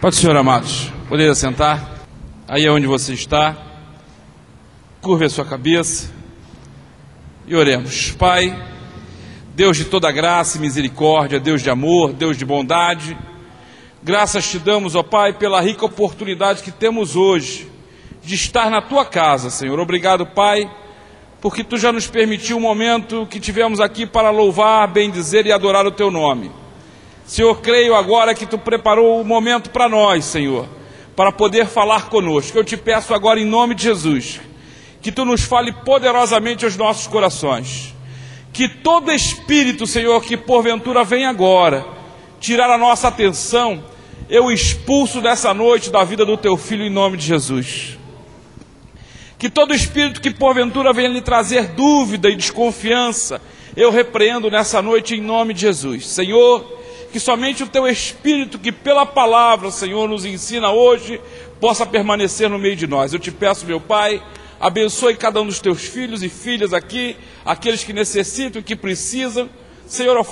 Pode, Senhor, amados, poder assentar, aí é onde você está, curve a sua cabeça e oremos. Pai, Deus de toda graça e misericórdia, Deus de amor, Deus de bondade, graças te damos, ó Pai, pela rica oportunidade que temos hoje de estar na tua casa, Senhor. Obrigado, Pai, porque tu já nos permitiu um momento que tivemos aqui para louvar, bendizer e adorar o teu nome. Senhor, creio agora que tu preparou o momento para nós, Senhor, para poder falar conosco. Eu te peço agora em nome de Jesus, que tu nos fale poderosamente aos nossos corações. Que todo espírito, Senhor, que porventura vem agora tirar a nossa atenção, eu expulso dessa noite da vida do teu filho em nome de Jesus. Que todo espírito que porventura venha lhe trazer dúvida e desconfiança, eu repreendo nessa noite em nome de Jesus. Senhor, que somente o teu Espírito, que pela palavra, Senhor, nos ensina hoje, possa permanecer no meio de nós. Eu te peço, meu Pai, abençoe cada um dos teus filhos e filhas aqui, aqueles que necessitam e que precisam. Senhor, ó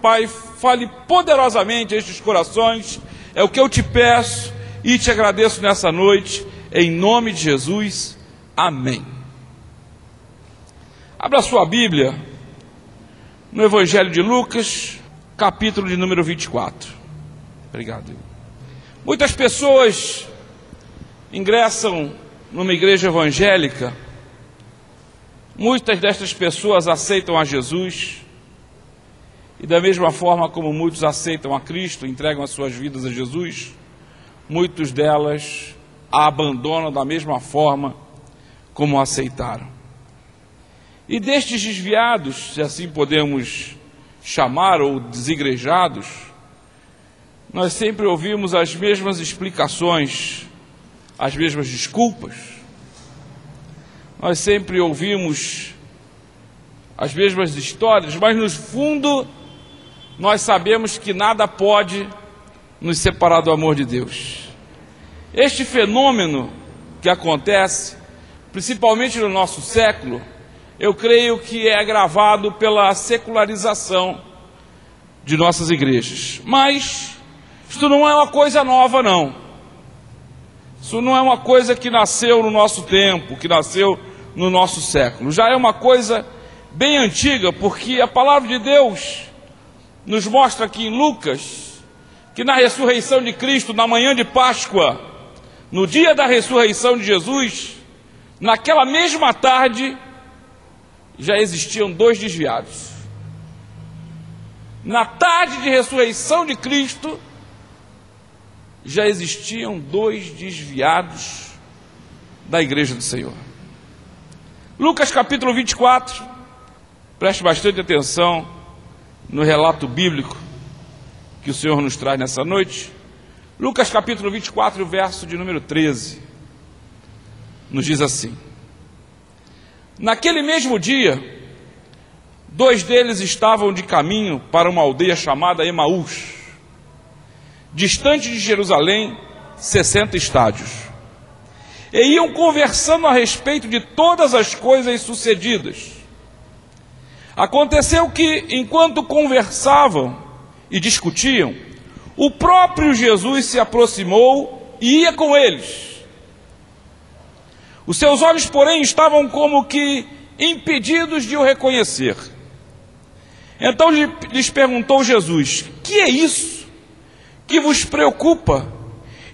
Pai, fale poderosamente a estes corações, é o que eu te peço e te agradeço nessa noite, em nome de Jesus, amém. Abra sua Bíblia no Evangelho de Lucas, capítulo de número 24. Obrigado. Muitas pessoas ingressam numa igreja evangélica, muitas destas pessoas aceitam a Jesus, e da mesma forma como muitos aceitam a Cristo, entregam as suas vidas a Jesus, muitos delas a abandonam da mesma forma como a aceitaram. E destes desviados, se assim podemos chamar, ou desigrejados, nós sempre ouvimos as mesmas explicações, as mesmas desculpas, nós sempre ouvimos as mesmas histórias, mas no fundo nós sabemos que nada pode nos separar do amor de Deus. Este fenômeno que acontece, principalmente no nosso século, eu creio que é agravado pela secularização de nossas igrejas. Mas isso não é uma coisa nova, não. Isso não é uma coisa que nasceu no nosso tempo, que nasceu no nosso século. Já é uma coisa bem antiga, porque a palavra de Deus nos mostra aqui em Lucas, que na ressurreição de Cristo, na manhã de Páscoa, no dia da ressurreição de Jesus, naquela mesma tarde, já existiam dois desviados. Na tarde de ressurreição de Cristo, já existiam dois desviados da igreja do Senhor. Lucas capítulo 24, preste bastante atenção no relato bíblico que o Senhor nos traz nessa noite. Lucas capítulo 24, verso de número 13, nos diz assim: naquele mesmo dia, dois deles estavam de caminho para uma aldeia chamada Emaús, distante de Jerusalém, 60 estádios. E iam conversando a respeito de todas as coisas sucedidas. Aconteceu que, enquanto conversavam e discutiam, o próprio Jesus se aproximou e ia com eles. Os seus olhos, porém, estavam como que impedidos de o reconhecer. Então lhes perguntou Jesus: que é isso que vos preocupa?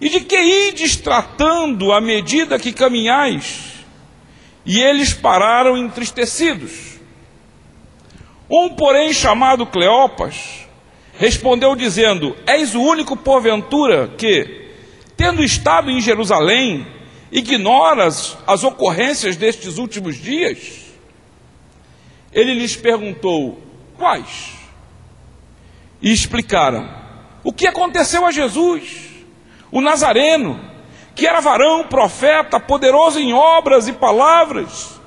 E de que ides tratando à medida que caminhais? E eles pararam entristecidos. Um, porém, chamado Cleopas, respondeu dizendo: és o único, porventura, que, tendo estado em Jerusalém, ignoras as ocorrências destes últimos dias? Ele lhes perguntou: quais? E explicaram o que aconteceu a Jesus, o Nazareno, que era varão, profeta, poderoso em obras e palavras,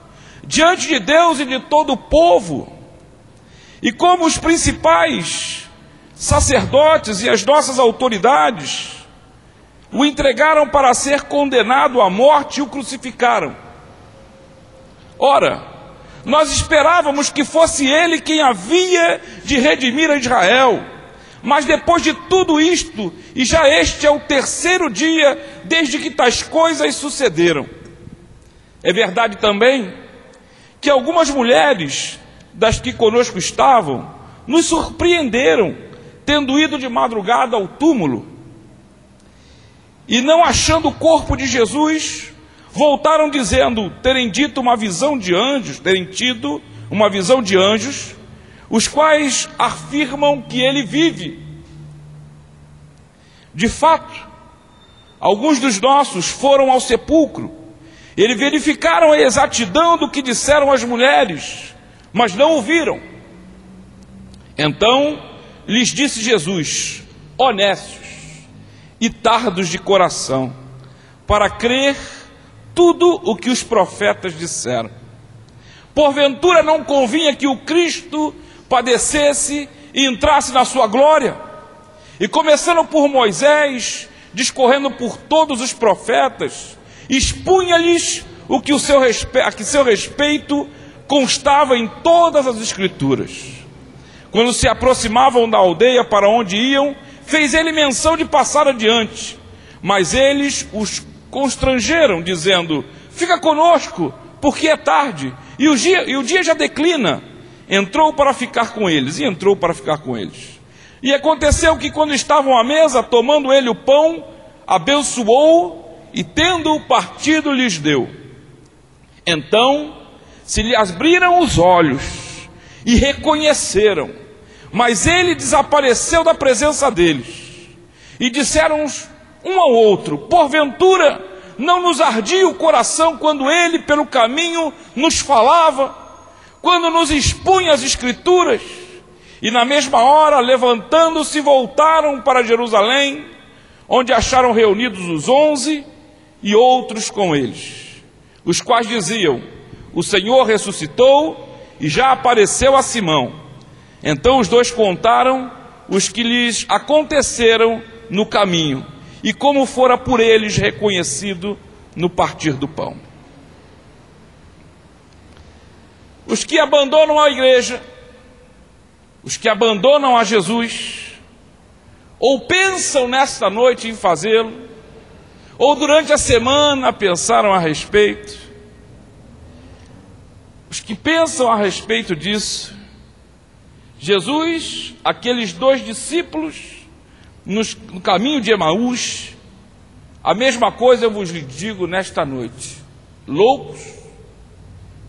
diante de Deus e de todo o povo, e como os principais sacerdotes e as nossas autoridades o entregaram para ser condenado à morte e o crucificaram. Ora, nós esperávamos que fosse ele quem havia de redimir a Israel, Mas depois de tudo isto, e já este é o terceiro dia desde que tais coisas sucederam. É verdade também que algumas mulheres das que conosco estavam nos surpreenderam, tendo ido de madrugada ao túmulo, e não achando o corpo de Jesus, voltaram dizendo terem tido uma visão de anjos, os quais afirmam que ele vive. De fato, alguns dos nossos foram ao sepulcro, eles verificaram a exatidão do que disseram as mulheres, mas não o viram. Então lhes disse Jesus: honestos e tardos de coração, para crer tudo o que os profetas disseram. Porventura não convinha que o Cristo padecesse e entrasse na sua glória? E começando por Moisés, discorrendo por todos os profetas, expunha-lhes o que a seu respeito constava em todas as Escrituras. Quando se aproximavam da aldeia para onde iam, fez ele menção de passar adiante, mas eles os constrangeram, dizendo: fica conosco, porque é tarde, e o dia já declina. Entrou para ficar com eles. E aconteceu que, quando estavam à mesa, tomando ele o pão, abençoou, e tendo-o partido, lhes deu. Então se lhe abriram os olhos, e reconheceram, mas ele desapareceu da presença deles. E disseram um ao outro: porventura não nos ardia o coração quando ele pelo caminho nos falava, quando nos expunha as Escrituras? E na mesma hora, levantando-se, voltaram para Jerusalém, onde acharam reunidos os 11 e outros com eles, os quais diziam: o Senhor ressuscitou e já apareceu a Simão. Então os dois contaram os que lhes aconteceram no caminho, e como fora por eles reconhecido no partir do pão. Os que abandonam a igreja, os que abandonam a Jesus, ou pensam nesta noite em fazê-lo, ou durante a semana pensaram a respeito, os que pensam a respeito disso, Jesus, aqueles 2 discípulos no caminho de Emaús, a mesma coisa eu vos digo nesta noite: loucos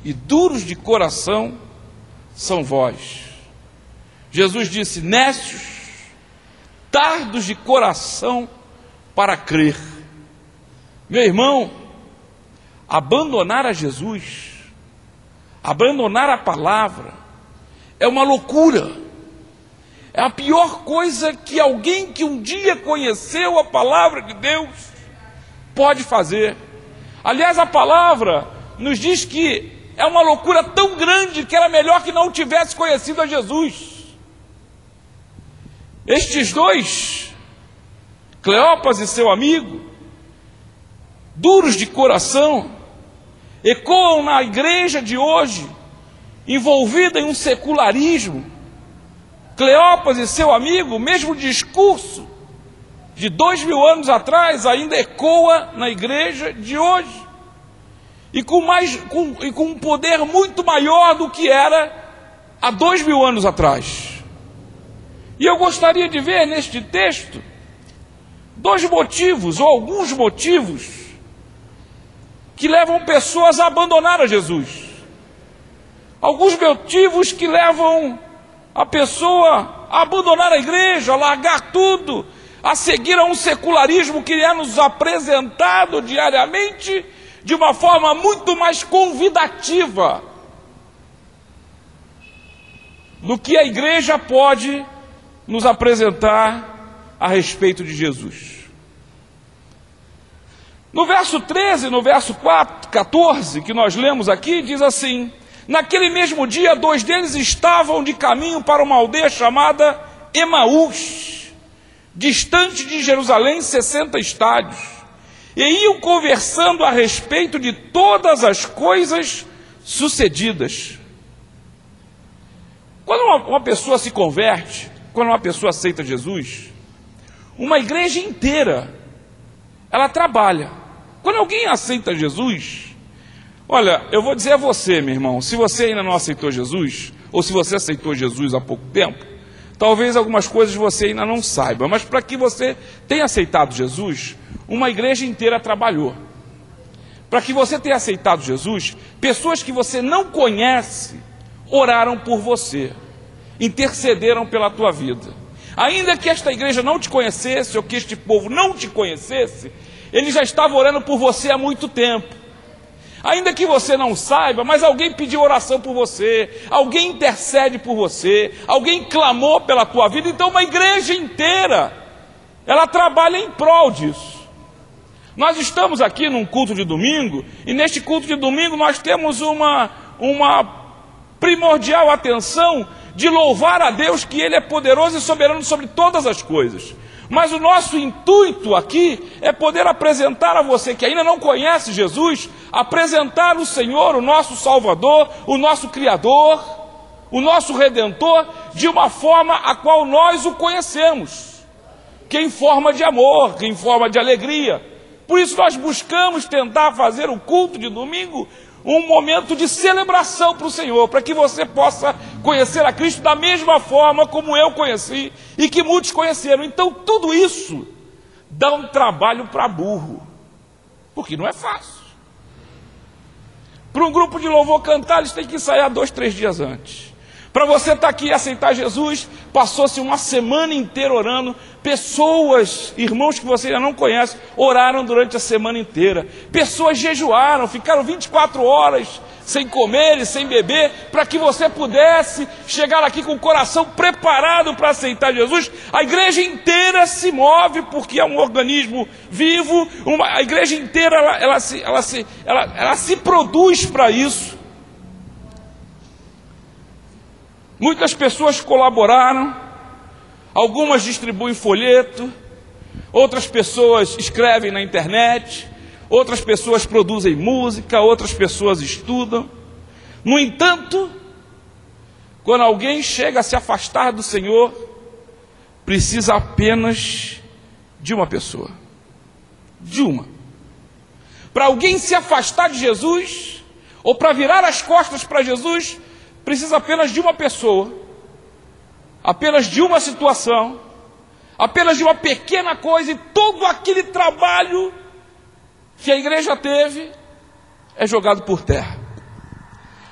e duros de coração são vós. Jesus disse: nécios, tardos de coração para crer. Meu irmão, abandonar a Jesus, abandonar a palavra, é uma loucura. É a pior coisa que alguém que um dia conheceu a palavra de Deus pode fazer. Aliás, a palavra nos diz que é uma loucura tão grande que era melhor que não tivesse conhecido a Jesus. Estes 2, Cleopas e seu amigo, duros de coração, ecoam na igreja de hoje, envolvida em um secularismo. Cleopas e seu amigo, o mesmo discurso de 2000 anos atrás ainda ecoa na igreja de hoje, e com um poder muito maior do que era há 2000 anos atrás. E eu gostaria de ver neste texto 2 motivos, ou alguns motivos, que levam pessoas a abandonar a Jesus. Alguns motivos que levam a pessoa a abandonar a igreja, a largar tudo, a seguir a um secularismo que é nos apresentado diariamente de uma forma muito mais convidativa do que a igreja pode nos apresentar a respeito de Jesus. No verso 13, no verso 14, que nós lemos aqui, diz assim: naquele mesmo dia, 2 deles estavam de caminho para uma aldeia chamada Emaús, distante de Jerusalém 60 estádios, e iam conversando a respeito de todas as coisas sucedidas. Quando uma pessoa se converte, quando uma pessoa aceita Jesus, uma igreja inteira, ela trabalha. Quando alguém aceita Jesus, olha, eu vou dizer a você, meu irmão, se você ainda não aceitou Jesus, ou se você aceitou Jesus há pouco tempo, talvez algumas coisas você ainda não saiba, mas para que você tenha aceitado Jesus, uma igreja inteira trabalhou. Para que você tenha aceitado Jesus, pessoas que você não conhece oraram por você, intercederam pela tua vida. Ainda que esta igreja não te conhecesse, ou que este povo não te conhecesse, ele já estava orando por você há muito tempo. Ainda que você não saiba, mas alguém pediu oração por você, alguém intercede por você, alguém clamou pela tua vida. Então uma igreja inteira, ela trabalha em prol disso. Nós estamos aqui num culto de domingo, e neste culto de domingo nós temos uma primordial atenção de louvar a Deus, que Ele é poderoso e soberano sobre todas as coisas. Mas o nosso intuito aqui é poder apresentar a você que ainda não conhece Jesus, apresentar o Senhor, o nosso Salvador, o nosso Criador, o nosso Redentor, de uma forma a qual nós o conhecemos, que é em forma de amor, que é em forma de alegria. Por isso nós buscamos tentar fazer o culto de domingo um momento de celebração para o Senhor, para que você possa conhecer a Cristo da mesma forma como eu conheci e que muitos conheceram. Então tudo isso dá um trabalho para burro, porque não é fácil. Para um grupo de louvor cantar, eles têm que ensaiar 2, 3 dias antes. Para você estar aqui e aceitar Jesus, passou-se uma semana inteira orando. Pessoas, irmãos que você ainda não conhece, oraram durante a semana inteira. Pessoas jejuaram, ficaram 24 horas sem comer e sem beber, para que você pudesse chegar aqui com o coração preparado para aceitar Jesus. A igreja inteira se move, porque é um organismo vivo. A igreja inteira ela se produz para isso. Muitas pessoas colaboraram, algumas distribuem folheto, outras pessoas escrevem na internet, outras pessoas produzem música, outras pessoas estudam. No entanto, quando alguém chega a se afastar do Senhor, precisa apenas de uma pessoa. De uma. Para alguém se afastar de Jesus, ou para virar as costas para Jesus, precisa apenas de uma pessoa, apenas de uma situação, apenas de uma pequena coisa, e todo aquele trabalho que a igreja teve é jogado por terra.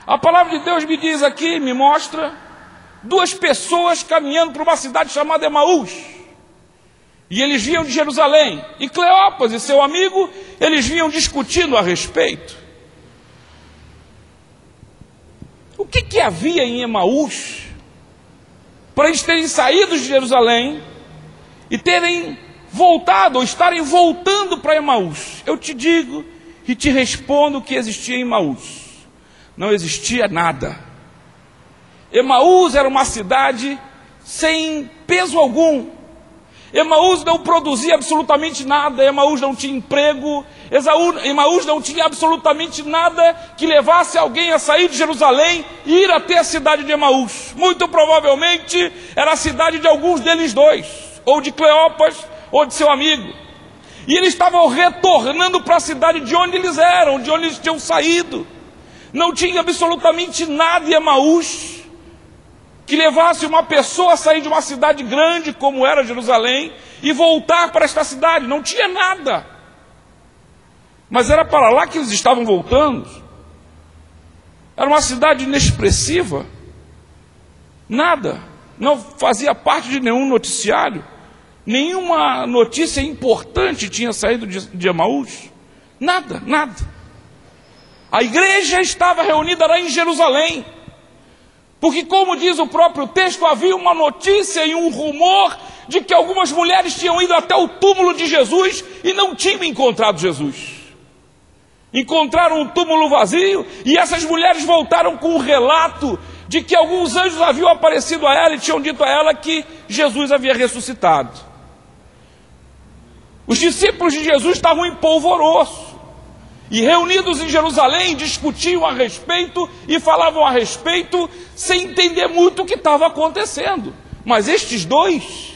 A palavra de Deus me diz aqui, me mostra 2 pessoas caminhando para uma cidade chamada Emaús, e eles vinham de Jerusalém, e Cleopas e seu amigo, eles vinham discutindo a respeito. O que havia em Emaús para eles terem saído de Jerusalém e terem voltado, ou estarem voltando para Emaús? Eu te digo e te respondo o que existia em Emaús. Não existia nada. Emaús era uma cidade sem peso algum. Emaús não produzia absolutamente nada. Emaús não tinha emprego. Emaús não tinha absolutamente nada que levasse alguém a sair de Jerusalém e ir até a cidade de Emaús. Muito provavelmente era a cidade de alguns deles 2, ou de Cleopas, ou de seu amigo. E eles estavam retornando para a cidade de onde eles eram, de onde eles tinham saído. Não tinha absolutamente nada em Emaús que levasse uma pessoa a sair de uma cidade grande como era Jerusalém e voltar para esta cidade. Não tinha nada. Mas era para lá que eles estavam voltando. Era uma cidade inexpressiva. Nada. Não fazia parte de nenhum noticiário. Nenhuma notícia importante tinha saído de Emaús. Nada, nada. A igreja estava reunida lá em Jerusalém. Porque, como diz o próprio texto, havia uma notícia e um rumor de que algumas mulheres tinham ido até o túmulo de Jesus e não tinham encontrado Jesus. Encontraram um túmulo vazio, e essas mulheres voltaram com um relato de que alguns anjos haviam aparecido a ela e tinham dito a ela que Jesus havia ressuscitado. Os discípulos de Jesus estavam em polvoroço. E reunidos em Jerusalém, discutiam a respeito e falavam a respeito sem entender muito o que estava acontecendo. Mas estes dois,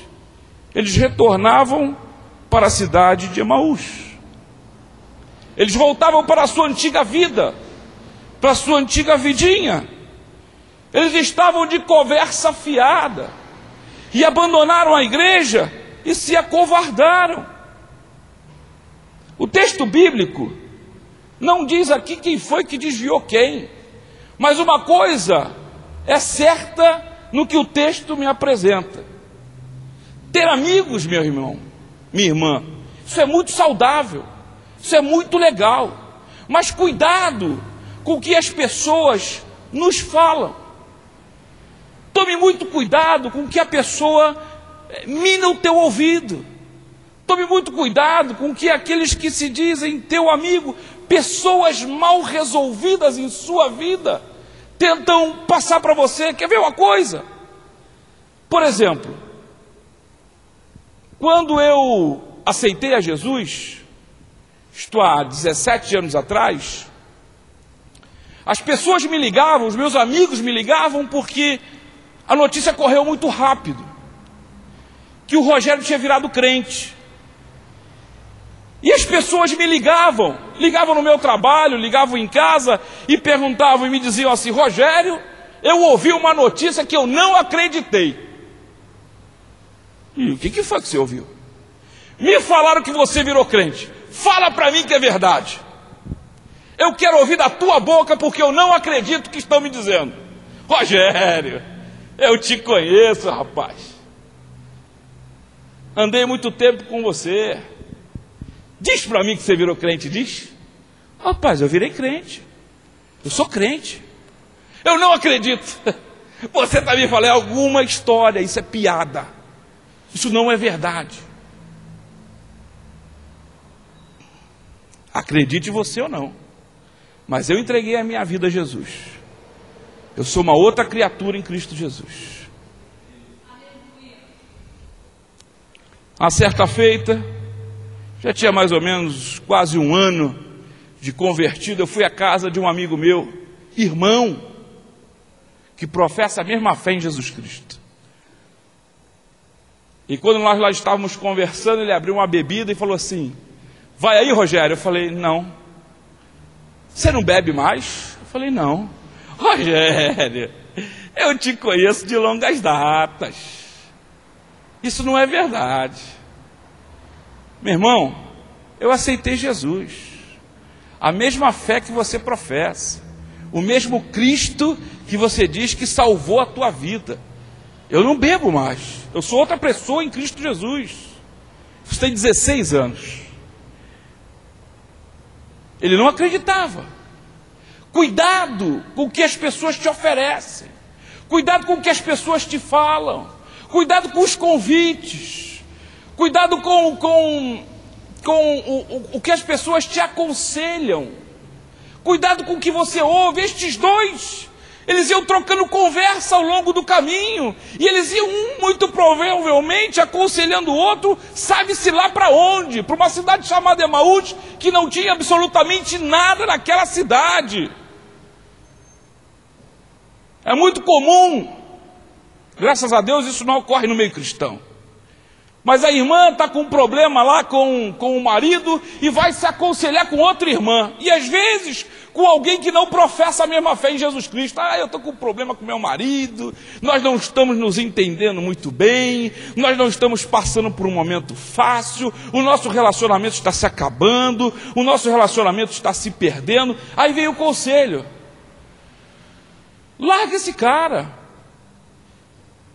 eles retornavam para a cidade de Emaús. Eles voltavam para a sua antiga vida, para a sua antiga vidinha. Eles estavam de conversa fiada e abandonaram a igreja e se acovardaram. O texto bíblico não diz aqui quem foi que desviou quem, mas uma coisa é certa no que o texto me apresenta: ter amigos, meu irmão, minha irmã, isso é muito saudável, isso é muito legal, mas cuidado com o que as pessoas nos falam. Tome muito cuidado com o que a pessoa mina o teu ouvido. Tome muito cuidado com o que aqueles que se dizem teu amigo, pessoas mal resolvidas em sua vida, tentam passar para você. Quer ver uma coisa? Por exemplo, quando eu aceitei a Jesus, isto há 17 anos atrás, as pessoas me ligavam, os meus amigos me ligavam, porque a notícia correu muito rápido, que o Rogério tinha virado crente. E as pessoas me ligavam no meu trabalho, ligavam em casa e perguntavam e me diziam assim: Rogério, eu ouvi uma notícia que eu não acreditei. E o que foi que você ouviu? Me falaram que você virou crente. Fala para mim que é verdade. Eu quero ouvir da tua boca, porque eu não acredito que estão me dizendo. Rogério, eu te conheço, rapaz. Andei muito tempo com você. Diz para mim que você virou crente, diz. Rapaz, eu virei crente. Eu sou crente. Eu não acredito. Você está me falando alguma história, isso é piada. Isso não é verdade. Acredite você ou não, mas eu entreguei a minha vida a Jesus. Eu sou uma outra criatura em Cristo Jesus. Uma certa feita, já tinha mais ou menos quase um ano de convertido, eu fui à casa de um amigo meu, irmão, que professa a mesma fé em Jesus Cristo. E quando nós lá estávamos conversando, ele abriu uma bebida e falou assim: vai aí, Rogério? Eu falei: não. Você não bebe mais? Eu falei: não. Rogério, eu te conheço de longas datas. Isso não é verdade. Meu irmão, eu aceitei Jesus, a mesma fé que você professa, o mesmo Cristo que você diz que salvou a tua vida. Eu não bebo mais, eu sou outra pessoa em Cristo Jesus. Isso tem 16 anos. Ele não acreditava. Cuidado com o que as pessoas te oferecem. Cuidado com o que as pessoas te falam. Cuidado com os convites. Cuidado com o que as pessoas te aconselham. Cuidado com o que você ouve. Estes dois, eles iam trocando conversa ao longo do caminho. E eles iam, muito provavelmente, aconselhando o outro, sabe-se lá para onde. Para uma cidade chamada Emaús, que não tinha absolutamente nada naquela cidade. É muito comum, graças a Deus isso não ocorre no meio cristão, mas a irmã está com um problema lá com o marido e vai se aconselhar com outra irmã, e às vezes com alguém que não professa a mesma fé em Jesus Cristo. Eu estou com um problema com meu marido, nós não estamos nos entendendo muito bem, nós não estamos passando por um momento fácil, o nosso relacionamento está se acabando, o nosso relacionamento está se perdendo. Aí vem o conselho: larga esse cara,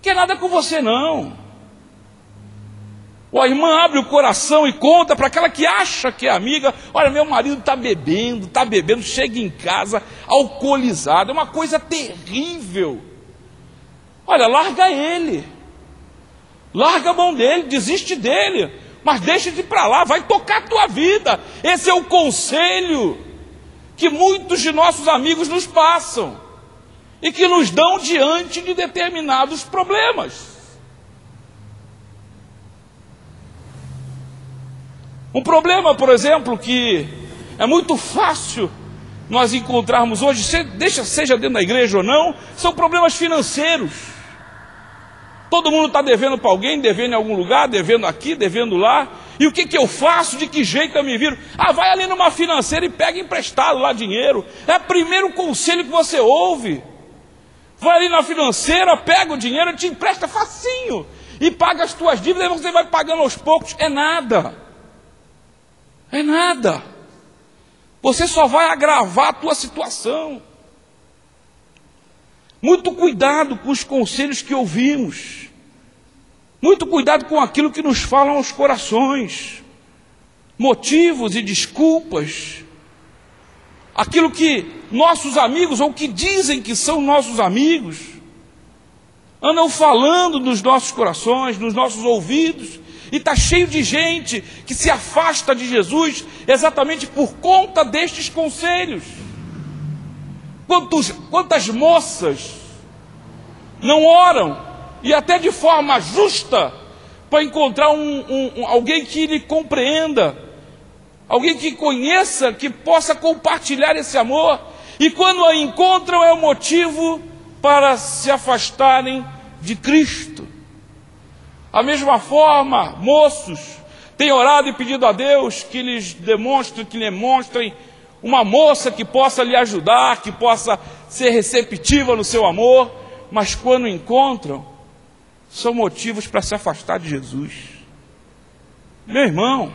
quer nada com você não. Ou a irmã abre o coração e conta para aquela que acha que é amiga: olha, meu marido está bebendo, chega em casa alcoolizado, é uma coisa terrível. Olha, larga ele, larga a mão dele, desiste dele, mas deixa de ir para lá, vai tocar a tua vida. Esse é o conselho que muitos de nossos amigos nos passam e que nos dão diante de determinados problemas. Um problema, por exemplo, que é muito fácil nós encontrarmos hoje, seja dentro da igreja ou não, são problemas financeiros. Todo mundo está devendo para alguém, devendo em algum lugar, devendo aqui, devendo lá. E o que eu faço? De que jeito eu me viro? Vai ali numa financeira e pega emprestado lá dinheiro. É o primeiro conselho que você ouve. Vai ali na financeira, pega o dinheiro, te empresta facinho. E paga as tuas dívidas, você vai pagando aos poucos. É nada. É nada. Você só vai agravar a tua situação. Muito cuidado com os conselhos que ouvimos. Muito cuidado com aquilo que nos falam aos corações. Motivos e desculpas. Aquilo que nossos amigos, ou que dizem que são nossos amigos, andam falando nos nossos corações, nos nossos ouvidos. E está cheio de gente que se afasta de Jesus exatamente por conta destes conselhos. Quantas moças não oram, e até de forma justa, para encontrar alguém que lhe compreenda, alguém que conheça, que possa compartilhar esse amor, e quando a encontram é o motivo para se afastarem de Cristo. Da mesma forma, moços têm orado e pedido a Deus que lhes demonstrem uma moça que possa lhe ajudar, que possa ser receptiva no seu amor, mas quando encontram, são motivos para se afastar de Jesus. Meu irmão,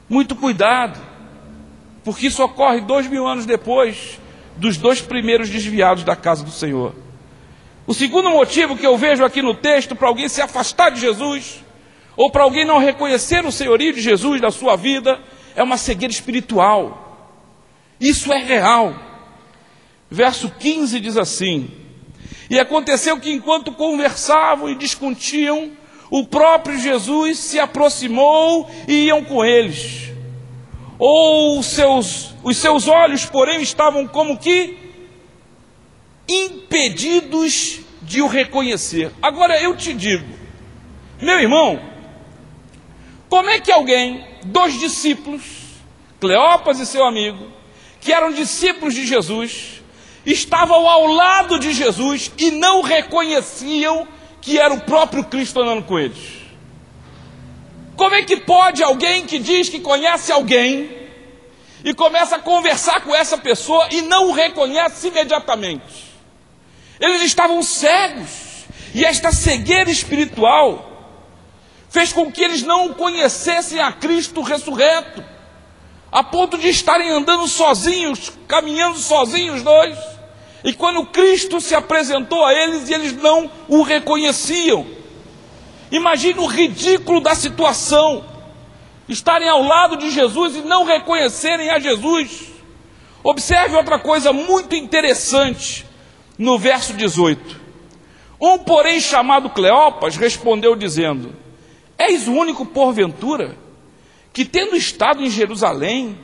muito cuidado, porque isso ocorre 2000 anos depois dos 2 primeiros desviados da casa do Senhor. O segundo motivo que eu vejo aqui no texto para alguém se afastar de Jesus, ou para alguém não reconhecer o senhorio de Jesus na sua vida, é uma cegueira espiritual. Isso é real. Verso 15 diz assim: e aconteceu que enquanto conversavam e discutiam, o próprio Jesus se aproximou e iam com eles. Os seus olhos, porém, estavam como que impedidos de o reconhecer. Agora eu te digo, meu irmão, como é que alguém, 2 discípulos, Cleopas e seu amigo, que eram discípulos de Jesus, estavam ao lado de Jesus e não reconheciam que era o próprio Cristo andando com eles? Como é que pode alguém que diz que conhece alguém e começa a conversar com essa pessoa e não o reconhece imediatamente? Eles estavam cegos, e esta cegueira espiritual fez com que eles não conhecessem a Cristo ressurreto, a ponto de estarem andando sozinhos, caminhando sozinhos 2, e quando Cristo se apresentou a eles, e eles não o reconheciam. Imagine o ridículo da situação, estarem ao lado de Jesus e não reconhecerem a Jesus. Observe outra coisa muito interessante no verso 18. Porém, chamado Cleopas, respondeu dizendo: és o único, porventura, que tendo estado em Jerusalém,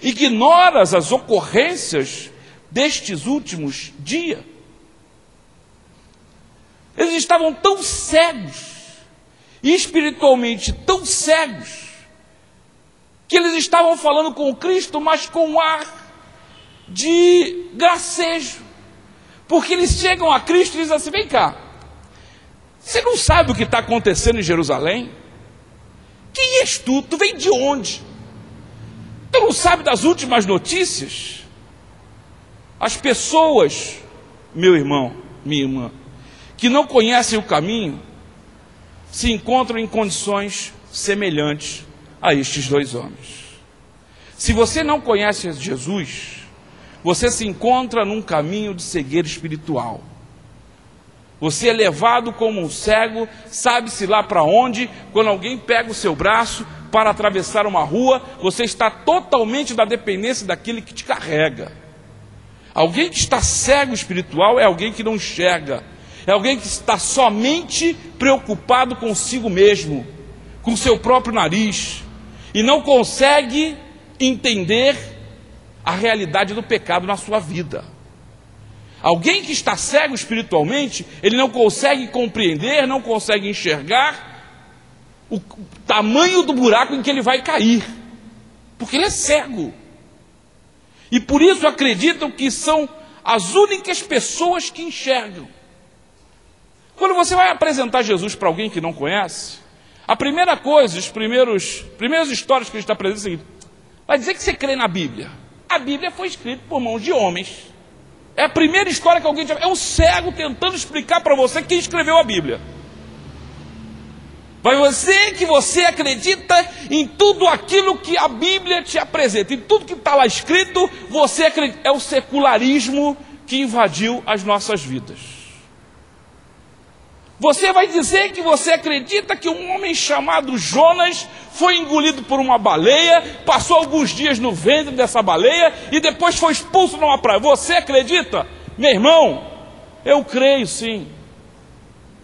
ignoras as ocorrências destes últimos dias? Eles estavam tão cegos, e espiritualmente tão cegos, que eles estavam falando com Cristo, mas com um ar de gracejo, porque eles chegam a Cristo e dizem assim: vem cá, você não sabe o que está acontecendo em Jerusalém? Quem és tu? Tu vem de onde? Tu não sabe das últimas notícias? As pessoas, meu irmão, minha irmã, que não conhecem o caminho, se encontram em condições semelhantes a estes 2 homens. Se você não conhece Jesus, você se encontra num caminho de cegueira espiritual. Você é levado como um cego, sabe-se lá para onde. Quando alguém pega o seu braço para atravessar uma rua, você está totalmente na dependência daquele que te carrega. Alguém que está cego espiritual é alguém que não enxerga, é alguém que está somente preocupado consigo mesmo, com seu próprio nariz, e não consegue entender a realidade do pecado na sua vida. Alguém que está cego espiritualmente, ele não consegue compreender, não consegue enxergar o tamanho do buraco em que ele vai cair, porque ele é cego. E por isso acreditam que são as únicas pessoas que enxergam. Quando você vai apresentar Jesus para alguém que não conhece, a primeira coisa, as primeiras histórias que a gente está apresentando é o seguinte: vai dizer que você crê na Bíblia. A Bíblia foi escrita por mãos de homens. É a primeira história que alguém... É um cego tentando explicar para você quem escreveu a Bíblia. Vai dizer que você acredita em tudo aquilo que a Bíblia te apresenta. Em tudo que está lá escrito, você acredita. É o secularismo que invadiu as nossas vidas. Você vai dizer que você acredita que um homem chamado Jonas foi engolido por uma baleia, passou alguns dias no ventre dessa baleia e depois foi expulso numa praia. Você acredita? Meu irmão, eu creio sim.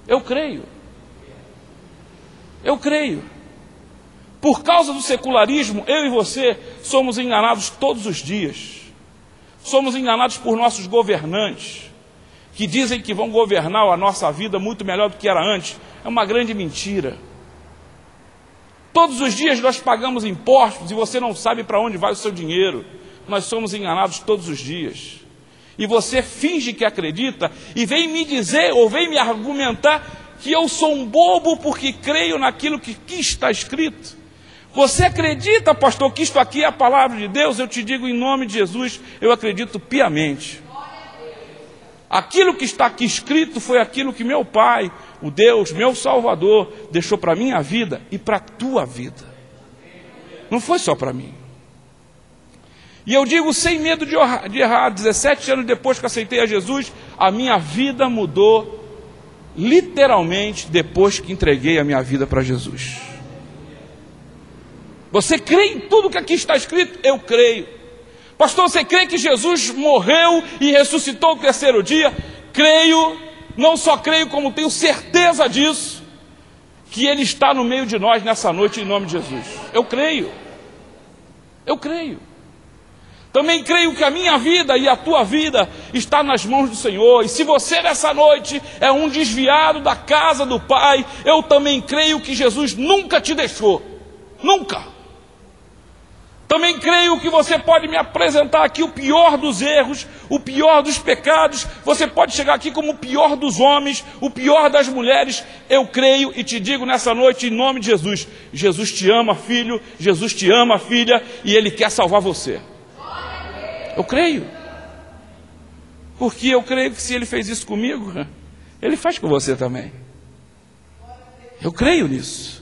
Eu creio. Eu creio. Por causa do secularismo, eu e você somos enganados todos os dias. Somos enganados por nossos governantes, que dizem que vão governar a nossa vida muito melhor do que era antes. É uma grande mentira. Todos os dias nós pagamos impostos e você não sabe para onde vai o seu dinheiro. Nós somos enganados todos os dias. E você finge que acredita e vem me dizer ou vem me argumentar que eu sou um bobo porque creio naquilo que está escrito. Você acredita, pastor, que isto aqui é a palavra de Deus? Eu te digo em nome de Jesus, eu acredito piamente. Aquilo que está aqui escrito foi aquilo que meu Pai, o Deus, meu Salvador, deixou para a minha vida e para a tua vida. Não foi só para mim. E eu digo sem medo de errar, 17 anos depois que aceitei a Jesus, a minha vida mudou literalmente depois que entreguei a minha vida para Jesus. Você crê em tudo que aqui está escrito? Eu creio. Pastor, você crê que Jesus morreu e ressuscitou no terceiro dia? Creio, não só creio, como tenho certeza disso, que Ele está no meio de nós nessa noite em nome de Jesus. Eu creio. Eu creio. Também creio que a minha vida e a tua vida está nas mãos do Senhor. E se você nessa noite é um desviado da casa do Pai, eu também creio que Jesus nunca te deixou. Nunca. Também creio que você pode me apresentar aqui o pior dos erros, o pior dos pecados. Você pode chegar aqui como o pior dos homens, o pior das mulheres. Eu creio e te digo nessa noite em nome de Jesus. Jesus te ama, filho. Jesus te ama, filha. E Ele quer salvar você. Eu creio. Porque eu creio que se Ele fez isso comigo, Ele faz com você também. Eu creio nisso.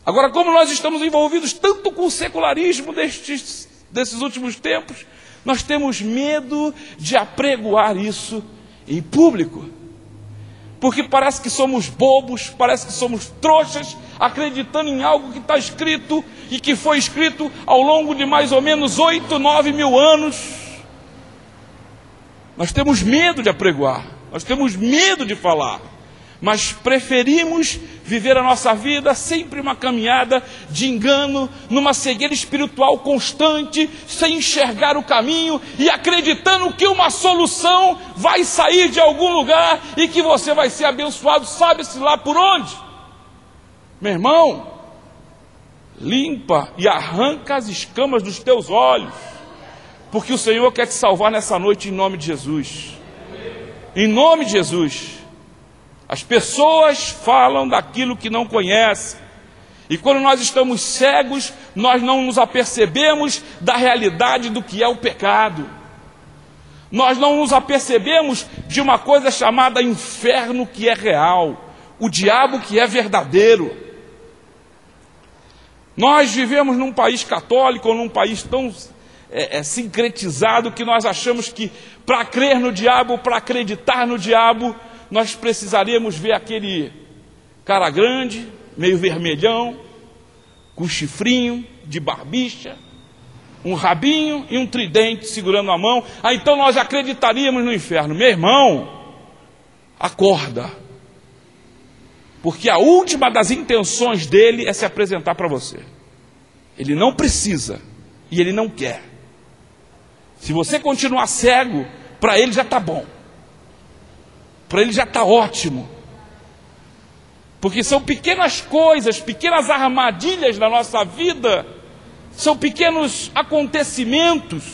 Agora, como nós estamos envolvidos tanto com o secularismo desses últimos tempos, nós temos medo de apregoar isso em público. Porque parece que somos bobos, parece que somos trouxas, acreditando em algo que está escrito e que foi escrito ao longo de mais ou menos 8, 9 mil anos. Nós temos medo de apregoar, nós temos medo de falar. Mas preferimos viver a nossa vida sempre uma caminhada de engano, numa cegueira espiritual constante, sem enxergar o caminho e acreditando que uma solução vai sair de algum lugar e que você vai ser abençoado, sabe-se lá por onde. Meu irmão, limpa e arranca as escamas dos teus olhos, porque o Senhor quer te salvar nessa noite em nome de Jesus. Em nome de Jesus. As pessoas falam daquilo que não conhecem. E quando nós estamos cegos, nós não nos apercebemos da realidade do que é o pecado. Nós não nos apercebemos de uma coisa chamada inferno que é real. O diabo que é verdadeiro. Nós vivemos num país católico, ou num país tão sincretizado, que nós achamos que para crer no diabo, para acreditar no diabo, nós precisaríamos ver aquele cara grande, meio vermelhão, com chifrinho, de barbicha, um rabinho e um tridente segurando a mão. Então nós acreditaríamos no inferno. Meu irmão, acorda. Porque a última das intenções dele é se apresentar para você. Ele não precisa e ele não quer. Se você continuar cego, para ele já está bom. Para ele já está ótimo. Porque são pequenas coisas, pequenas armadilhas na nossa vida, são pequenos acontecimentos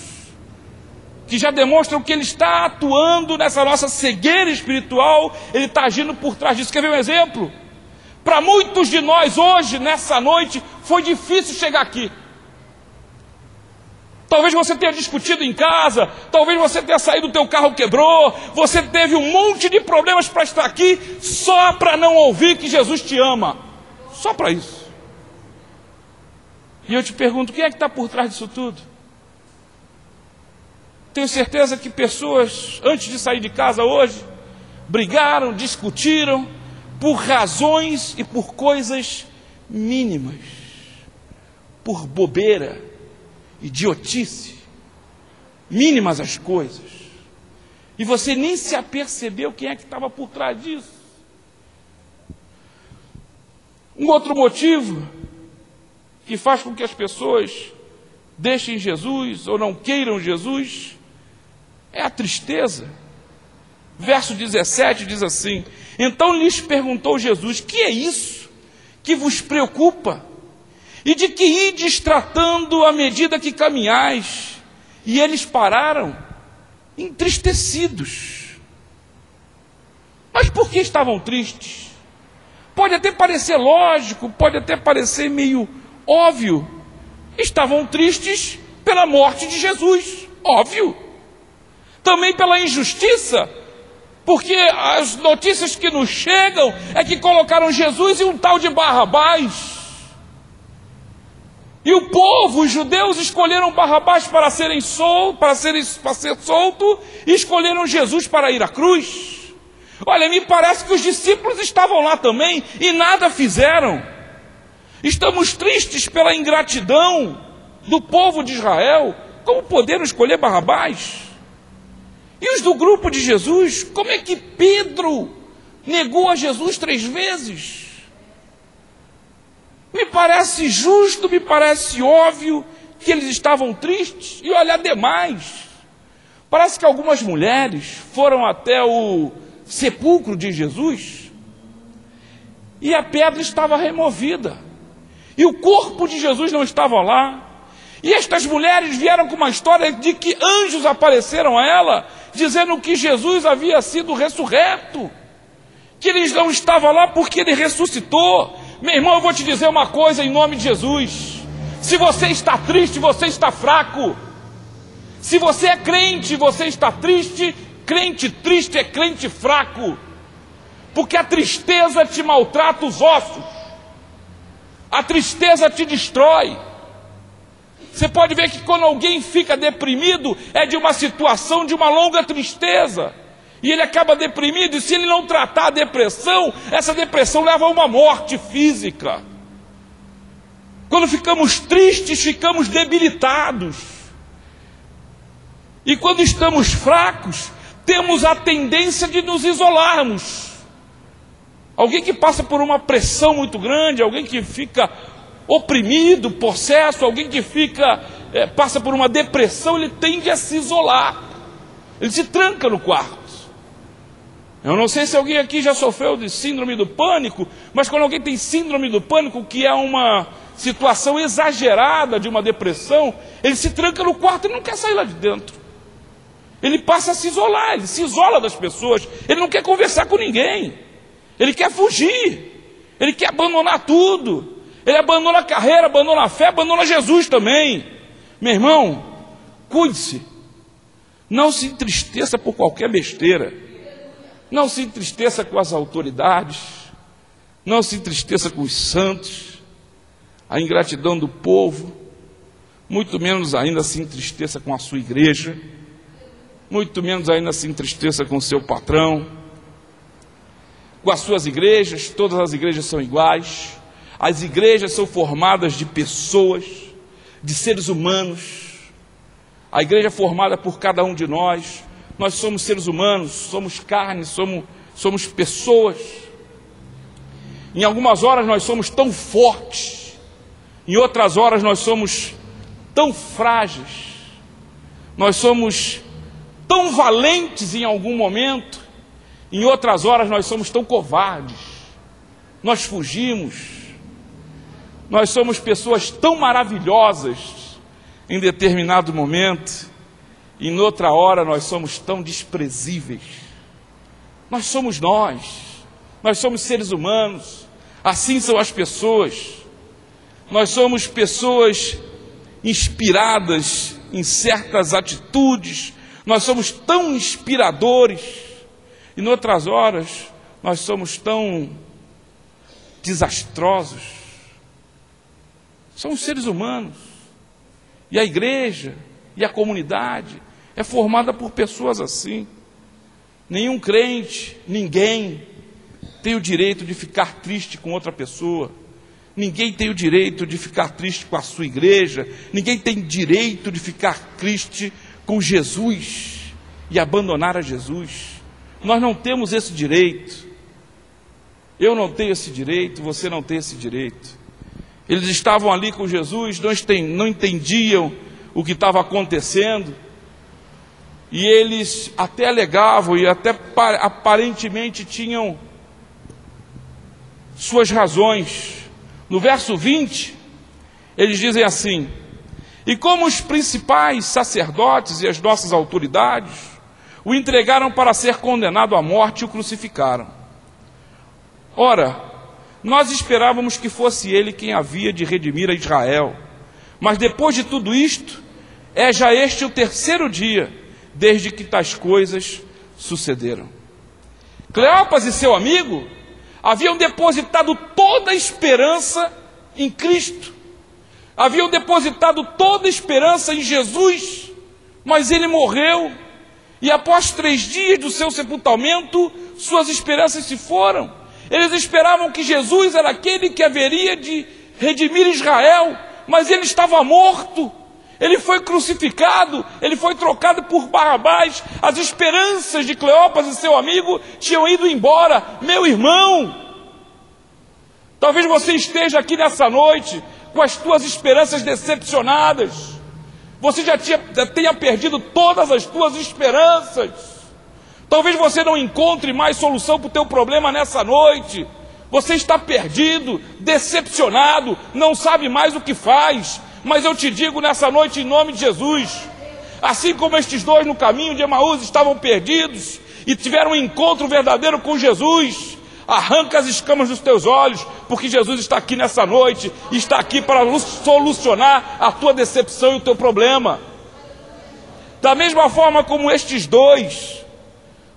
que já demonstram que Ele está atuando nessa nossa cegueira espiritual, Ele está agindo por trás disso. Quer ver um exemplo? Para muitos de nós hoje, nessa noite, foi difícil chegar aqui. Talvez você tenha discutido em casa, talvez você tenha saído, o teu carro quebrou, você teve um monte de problemas para estar aqui, só para não ouvir que Jesus te ama. Só para isso. E eu te pergunto, quem é que está por trás disso tudo? Tenho certeza que pessoas, antes de sair de casa hoje, brigaram, discutiram, por razões e por coisas mínimas, por bobeira, idiotice, mínimas as coisas, e você nem se apercebeu quem é que estava por trás disso. Um outro motivo que faz com que as pessoas deixem Jesus ou não queiram Jesus é a tristeza. Verso 17 diz assim: então lhes perguntou Jesus, que é isso que vos preocupa? E de que ides tratando à medida que caminhais? E eles pararam, entristecidos. Mas por que estavam tristes? Pode até parecer lógico, pode até parecer meio óbvio. Estavam tristes pela morte de Jesus, óbvio. Também pela injustiça, porque as notícias que nos chegam é que colocaram Jesus e um tal de Barrabás. E o povo, os judeus, escolheram Barrabás para ser solto, e escolheram Jesus para ir à cruz. Olha, me parece que os discípulos estavam lá também e nada fizeram. Estamos tristes pela ingratidão do povo de Israel. Como poderam escolher Barrabás? E os do grupo de Jesus? Como é que Pedro negou a Jesus 3 vezes? Me parece justo, me parece óbvio que eles estavam tristes. E olha, demais, parece que algumas mulheres foram até o sepulcro de Jesus e a pedra estava removida e o corpo de Jesus não estava lá. E estas mulheres vieram com uma história de que anjos apareceram a ela, dizendo que Jesus havia sido ressurreto, que ele não estava lá porque ele ressuscitou. Meu irmão, eu vou te dizer uma coisa em nome de Jesus: se você está triste, você está fraco. Se você é crente, você está triste. Crente triste é crente fraco, porque a tristeza te maltrata os ossos, a tristeza te destrói. Você pode ver que quando alguém fica deprimido, é de uma situação de uma longa tristeza, e ele acaba deprimido, e se ele não tratar a depressão, essa depressão leva a uma morte física. Quando ficamos tristes, ficamos debilitados, e quando estamos fracos, temos a tendência de nos isolarmos. Alguém que passa por uma pressão muito grande, alguém que fica oprimido, possesso, alguém que passa por uma depressão, ele tende a se isolar, ele se tranca no quarto. Eu não sei se alguém aqui já sofreu de síndrome do pânico, mas quando alguém tem síndrome do pânico, que é uma situação exagerada de uma depressão, ele se tranca no quarto e não quer sair lá de dentro. Ele passa a se isolar, ele se isola das pessoas, ele não quer conversar com ninguém, ele quer fugir, ele quer abandonar tudo. Ele abandona a carreira, abandona a fé, abandona Jesus também. Meu irmão, cuide-se. Não se entristeça por qualquer besteira. Não se entristeça com as autoridades. Não se entristeça com os santos. A ingratidão do povo. Muito menos ainda se entristeça com a sua igreja. Muito menos ainda se entristeça com o seu patrão. Com as suas igrejas. Todas as igrejas são iguais. As igrejas são formadas de pessoas, de seres humanos. A igreja é formada por cada um de nós. Nós somos seres humanos, somos carne, somos pessoas. Em algumas horas nós somos tão fortes, em outras horas nós somos tão frágeis. Nós somos tão valentes em algum momento, em outras horas nós somos tão covardes. Nós fugimos. Nós somos pessoas tão maravilhosas em determinado momento, e em outra hora nós somos tão desprezíveis. Nós somos nós somos seres humanos, assim são as pessoas. Nós somos pessoas inspiradas em certas atitudes, nós somos tão inspiradores, e em outras horas nós somos tão desastrosos. Somos seres humanos, e a igreja e a comunidade é formada por pessoas assim. Nenhum crente, ninguém tem o direito de ficar triste com outra pessoa. Ninguém tem o direito de ficar triste com a sua igreja. Ninguém tem direito de ficar triste com Jesus e abandonar a Jesus. Nós não temos esse direito. Eu não tenho esse direito, você não tem esse direito. Eles estavam ali com Jesus, não entendiam o que estava acontecendo, e eles até alegavam e até aparentemente tinham suas razões. No verso 20, eles dizem assim: e como os principais sacerdotes e as nossas autoridades o entregaram para ser condenado à morte e o crucificaram. Ora, nós esperávamos que fosse ele quem havia de redimir a Israel, mas depois de tudo isto, é já este o terceiro dia desde que tais coisas sucederam. Cleopas e seu amigo haviam depositado toda a esperança em Cristo, haviam depositado toda a esperança em Jesus, mas ele morreu, e após 3 dias do seu sepultamento, suas esperanças se foram. Eles esperavam que Jesus era aquele que haveria de redimir Israel, mas ele estava morto, ele foi crucificado, ele foi trocado por Barrabás. As esperanças de Cleopas e seu amigo tinham ido embora. Meu irmão, talvez você esteja aqui nessa noite com as tuas esperanças decepcionadas. Você já tenha perdido todas as tuas esperanças. Talvez você não encontre mais solução para o teu problema nessa noite. Você está perdido, decepcionado, não sabe mais o que faz. Mas eu te digo nessa noite, em nome de Jesus, assim como estes dois no caminho de Emaús estavam perdidos e tiveram um encontro verdadeiro com Jesus, arranca as escamas dos teus olhos, porque Jesus está aqui nessa noite e está aqui para solucionar a tua decepção e o teu problema. Da mesma forma como estes dois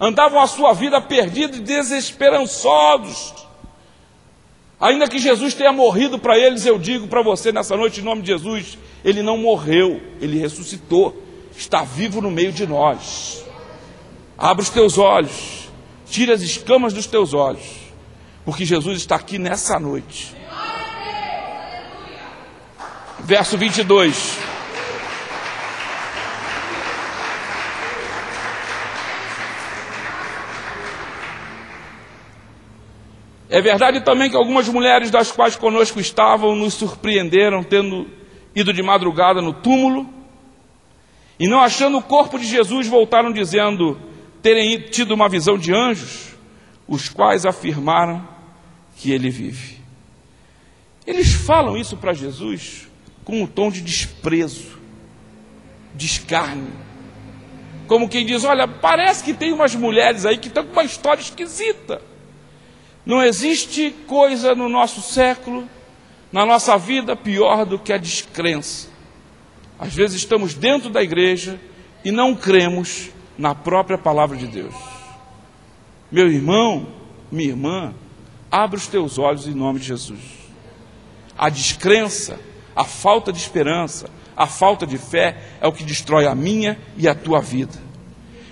andavam a sua vida perdidos e desesperançosos, ainda que Jesus tenha morrido para eles, eu digo para você nessa noite, em nome de Jesus, ele não morreu, ele ressuscitou, está vivo no meio de nós. Abre os teus olhos, tira as escamas dos teus olhos, porque Jesus está aqui nessa noite. Verso 22. É verdade também que algumas mulheres das quais conosco estavam nos surpreenderam, tendo ido de madrugada no túmulo, e não achando o corpo de Jesus, voltaram dizendo terem tido uma visão de anjos, os quais afirmaram que ele vive. Eles falam isso para Jesus com um tom de desprezo, de escárnio, como quem diz: olha, parece que tem umas mulheres aí que estão com uma história esquisita. Não existe coisa no nosso século, na nossa vida, pior do que a descrença. Às vezes estamos dentro da igreja e não cremos na própria palavra de Deus. Meu irmão, minha irmã, abre os teus olhos em nome de Jesus. A descrença, a falta de esperança, a falta de fé é o que destrói a minha e a tua vida.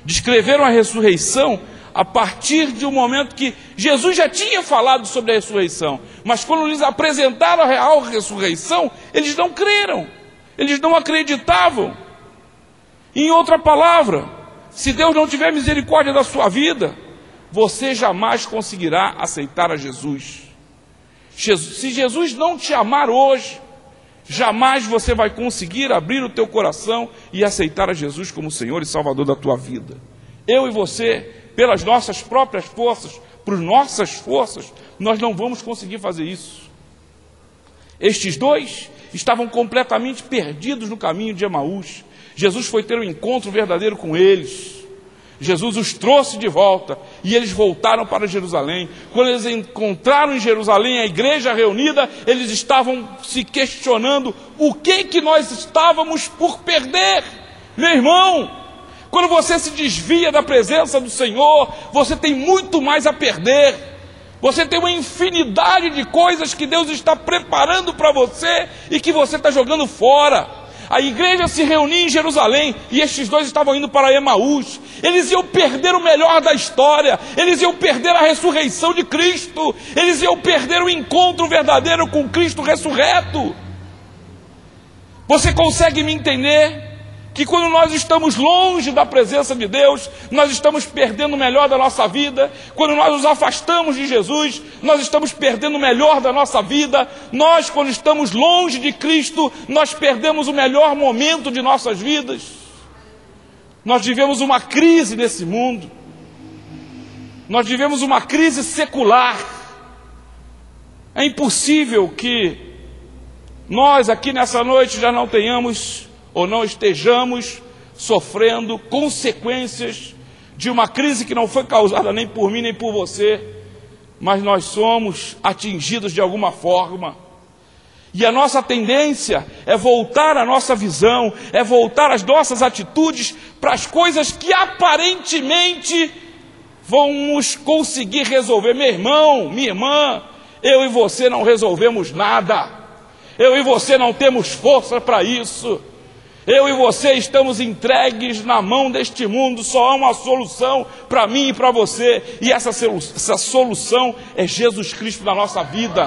Descreveram a ressurreição a partir de um momento que Jesus já tinha falado sobre a ressurreição, mas quando lhes apresentaram a real ressurreição, eles não creram, eles não acreditavam. Em outra palavra, se Deus não tiver misericórdia da sua vida, você jamais conseguirá aceitar a Jesus. Se Jesus não te amar hoje, jamais você vai conseguir abrir o teu coração e aceitar a Jesus como Senhor e Salvador da tua vida. Eu e você, pelas nossas próprias forças, por nossas forças, nós não vamos conseguir fazer isso. Estes dois estavam completamente perdidos no caminho de Emaús. Jesus foi ter um encontro verdadeiro com eles. Jesus os trouxe de volta e eles voltaram para Jerusalém. Quando eles encontraram em Jerusalém a igreja reunida, eles estavam se questionando o que nós estávamos por perder. Meu irmão, quando você se desvia da presença do Senhor, você tem muito mais a perder. Você tem uma infinidade de coisas que Deus está preparando para você e que você está jogando fora. A igreja se reunia em Jerusalém e estes dois estavam indo para Emaús. Eles iam perder o melhor da história, eles iam perder a ressurreição de Cristo, eles iam perder o encontro verdadeiro com Cristo ressurreto. Você consegue me entender? Que quando nós estamos longe da presença de Deus, nós estamos perdendo o melhor da nossa vida. Quando nós nos afastamos de Jesus, nós estamos perdendo o melhor da nossa vida. Nós, quando estamos longe de Cristo, nós perdemos o melhor momento de nossas vidas. Nós vivemos uma crise nesse mundo. Nós vivemos uma crise secular. É impossível que nós aqui nessa noite já não tenhamos ou não estejamos sofrendo consequências de uma crise que não foi causada nem por mim nem por você, mas nós somos atingidos de alguma forma. E a nossa tendência é voltar a nossa visão, é voltar as nossas atitudes para as coisas que aparentemente vamos conseguir resolver. Meu irmão, minha irmã, eu e você não resolvemos nada. Eu e você não temos força para isso. Eu e você estamos entregues na mão deste mundo. Só há uma solução para mim e para você. E essa solução é Jesus Cristo na nossa vida.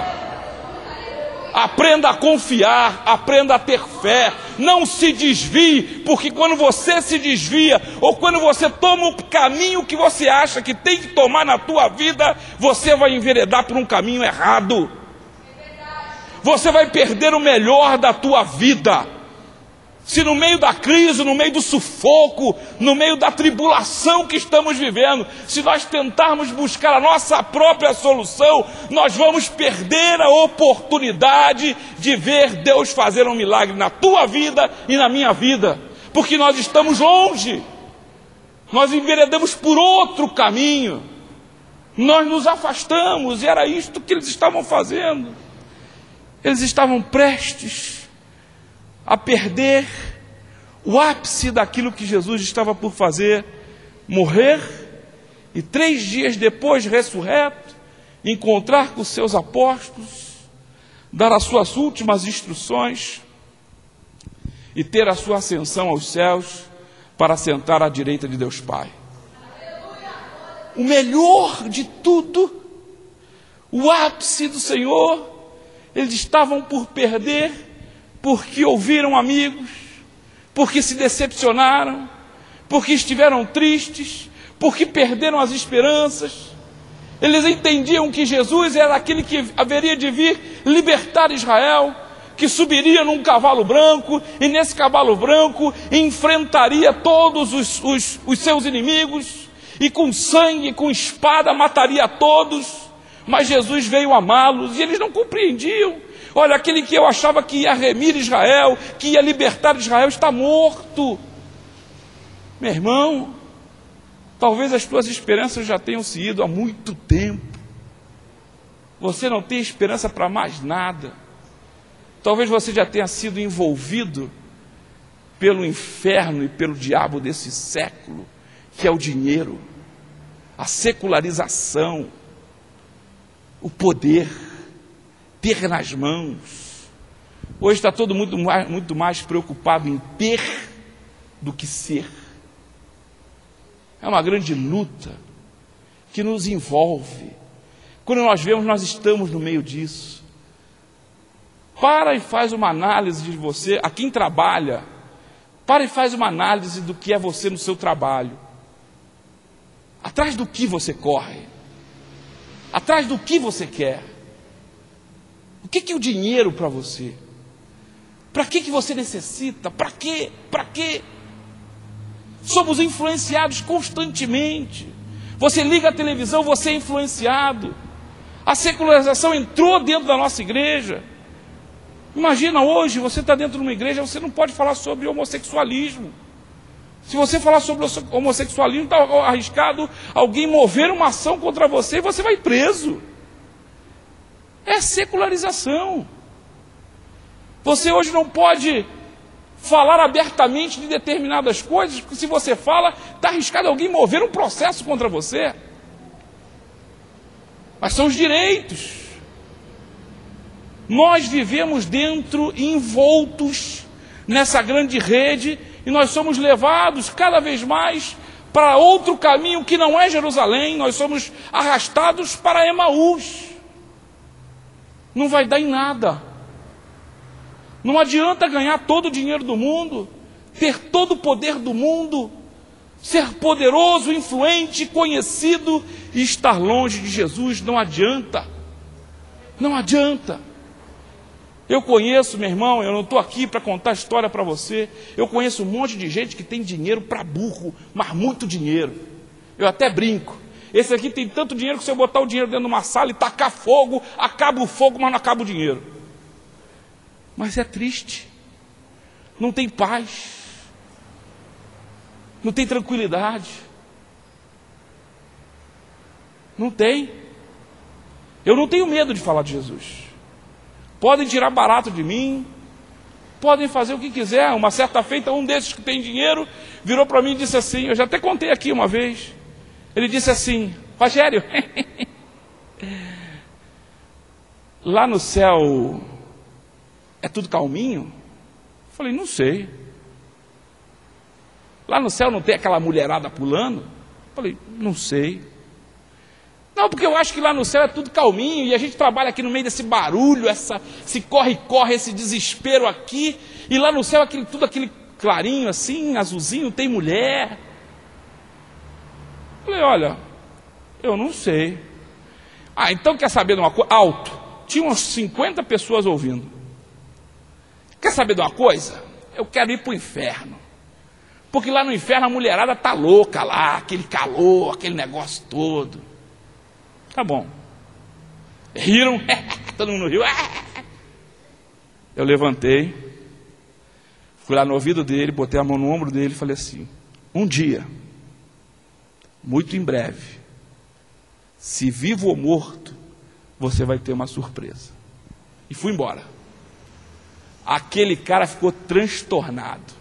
Aprenda a confiar, aprenda a ter fé. Não se desvie, porque quando você se desvia, ou quando você toma o caminho que você acha que tem que tomar na tua vida, você vai enveredar por um caminho errado. Você vai perder o melhor da tua vida. Se no meio da crise, no meio do sufoco, no meio da tribulação que estamos vivendo, se nós tentarmos buscar a nossa própria solução, nós vamos perder a oportunidade de ver Deus fazer um milagre na tua vida e na minha vida, porque nós estamos longe, nós enveredamos por outro caminho, nós nos afastamos, e era isto que eles estavam fazendo. Eles estavam prestes a perder o ápice daquilo que Jesus estava por fazer, morrer, e 3 dias depois, ressurreto, encontrar com os seus apóstolos, dar as suas últimas instruções e ter a sua ascensão aos céus para sentar à direita de Deus Pai. O melhor de tudo, o ápice do Senhor, eles estavam por perder, porque ouviram amigos, porque se decepcionaram, porque estiveram tristes, porque perderam as esperanças. Eles entendiam que Jesus era aquele que haveria de vir libertar Israel, que subiria num cavalo branco, e nesse cavalo branco enfrentaria todos os seus inimigos, e com sangue, com espada mataria a todos. Mas Jesus veio amá-los, e eles não compreendiam. Olha, aquele que eu achava que ia remir Israel, que ia libertar Israel, está morto. Meu irmão, talvez as tuas esperanças já tenham se ido há muito tempo. Você não tem esperança para mais nada. Talvez você já tenha sido envolvido pelo inferno e pelo diabo desse século, que é o dinheiro, a secularização, o poder, ter nas mãos. Hoje está todo mundo muito mais preocupado em ter do que ser. É uma grande luta que nos envolve. Quando nós vemos, nós estamos no meio disso. Para e faz uma análise de você, a quem trabalha. Para e faz uma análise do que é você no seu trabalho. Atrás do que você corre? Atrás do que você quer? O que é o dinheiro para você? Para que você necessita? Para quê? Para quê? Somos influenciados constantemente. Você liga a televisão, você é influenciado. A secularização entrou dentro da nossa igreja. Imagina hoje, você está dentro de uma igreja, você não pode falar sobre homossexualismo. Se você falar sobre homossexualismo, está arriscado alguém mover uma ação contra você e você vai preso. É secularização. Você hoje não pode falar abertamente de determinadas coisas, porque se você fala, está arriscado alguém mover um processo contra você. Mas são os direitos. Nós vivemos dentro, envoltos nessa grande rede, e nós somos levados cada vez mais para outro caminho que não é Jerusalém. Nós somos arrastados para Emaús. Não vai dar em nada. Não adianta ganhar todo o dinheiro do mundo, ter todo o poder do mundo, ser poderoso, influente, conhecido e estar longe de Jesus. Não adianta. Não adianta. Eu conheço, meu irmão, eu não estou aqui para contar história para você. Eu conheço um monte de gente que tem dinheiro para burro, mas muito dinheiro. Eu até brinco. Esse aqui tem tanto dinheiro que se eu botar o dinheiro dentro de uma sala e tacar fogo, acaba o fogo, mas não acaba o dinheiro. Mas é triste. Não tem paz. Não tem tranquilidade. Não tem. Eu não tenho medo de falar de Jesus. Podem tirar barato de mim, podem fazer o que quiser. Uma certa feita, um desses que tem dinheiro virou para mim e disse assim, eu já até contei aqui uma vez, ele disse assim, Rogério, lá no céu é tudo calminho? Eu falei, não sei. Lá no céu não tem aquela mulherada pulando? Eu falei, não sei. Não, porque eu acho que lá no céu é tudo calminho, e a gente trabalha aqui no meio desse barulho, esse corre-corre, esse desespero aqui, e lá no céu tudo aquele clarinho assim, azulzinho, tem mulher. Falei, olha, eu não sei. Ah, então quer saber de uma coisa? Alto. Tinha umas 50 pessoas ouvindo. Quer saber de uma coisa? Eu quero ir para o inferno. Porque lá no inferno a mulherada está louca lá, aquele calor, aquele negócio todo. Tá bom. Riram, todo mundo riu. Eu levantei, fui lá no ouvido dele, botei a mão no ombro dele e falei assim, um dia, muito em breve, se vivo ou morto, você vai ter uma surpresa. E fui embora. Aquele cara ficou transtornado.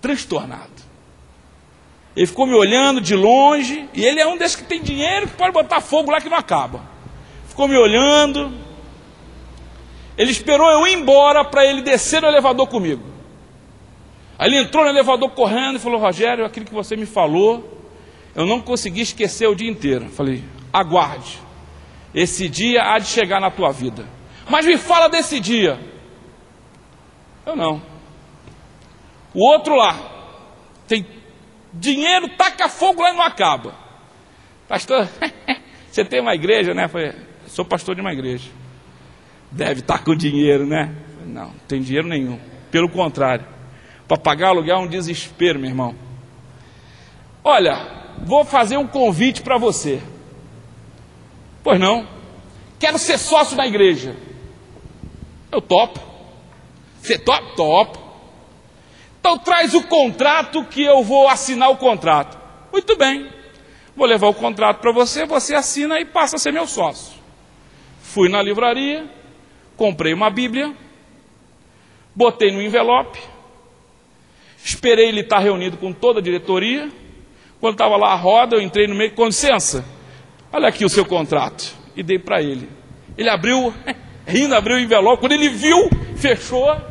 Transtornado. Ele ficou me olhando de longe, e ele é um desses que tem dinheiro, que pode botar fogo lá que não acaba. Ficou me olhando. Ele esperou eu ir embora para ele descer no elevador comigo. Aí ele entrou no elevador correndo e falou, Rogério, aquilo que você me falou, eu não consegui esquecer o dia inteiro. Eu falei, aguarde, esse dia há de chegar na tua vida. Mas me fala desse dia. Eu não. O outro lá, tem dinheiro, taca fogo lá e não acaba. Pastor, você tem uma igreja, né? Eu falei, sou pastor de uma igreja. Deve estar com dinheiro, né? Não, não tem dinheiro nenhum. Pelo contrário, para pagar aluguel é um desespero, meu irmão. Olha, vou fazer um convite para você. Pois não? Quero ser sócio da igreja. Eu topo. Você topa? Topo. Então traz o contrato que eu vou assinar o contrato. Muito bem. Vou levar o contrato para você, você assina e passa a ser meu sócio. Fui na livraria, comprei uma Bíblia, botei no envelope, esperei ele estar reunido com toda a diretoria. Quando estava lá a roda, eu entrei no meio, com licença, olha aqui o seu contrato. E dei para ele. Ele abriu, rindo, abriu o envelope. Quando ele viu, fechou.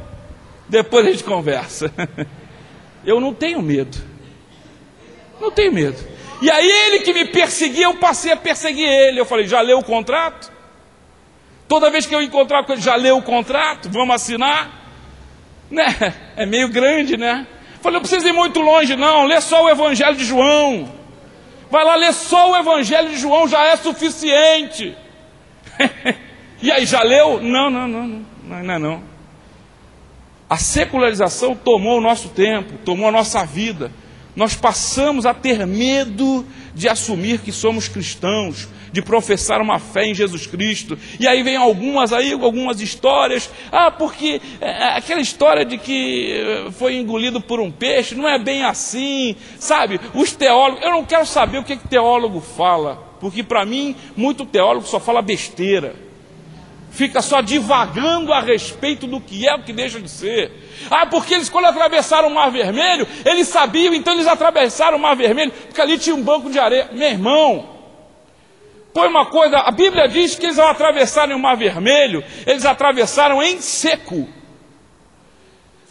Depois a gente conversa. Eu não tenho medo. Não tenho medo. E aí ele que me perseguia, eu passei a perseguir ele. Eu falei, já leu o contrato? Toda vez que eu encontrar com ele, já leu o contrato? Vamos assinar? Né? É meio grande, né? Eu falei, não precisa ir muito longe não, lê só o Evangelho de João. Vai lá, lê só o Evangelho de João, já é suficiente. E aí, já leu? Não. A secularização tomou o nosso tempo, tomou a nossa vida. Nós passamos a ter medo de assumir que somos cristãos, de professar uma fé em Jesus Cristo. E aí vem algumas histórias, porque aquela história de que foi engolido por um peixe, não é bem assim, sabe? Os teólogos, eu não quero saber o que teólogo fala, porque para mim, muito teólogo só fala besteira. Fica só divagando a respeito do que é o que deixa de ser. Porque eles, quando atravessaram o Mar Vermelho, eles sabiam, então eles atravessaram o Mar Vermelho, porque ali tinha um banco de areia. Meu irmão, põe uma coisa, a Bíblia diz que eles, ao atravessarem o Mar Vermelho, eles atravessaram em seco.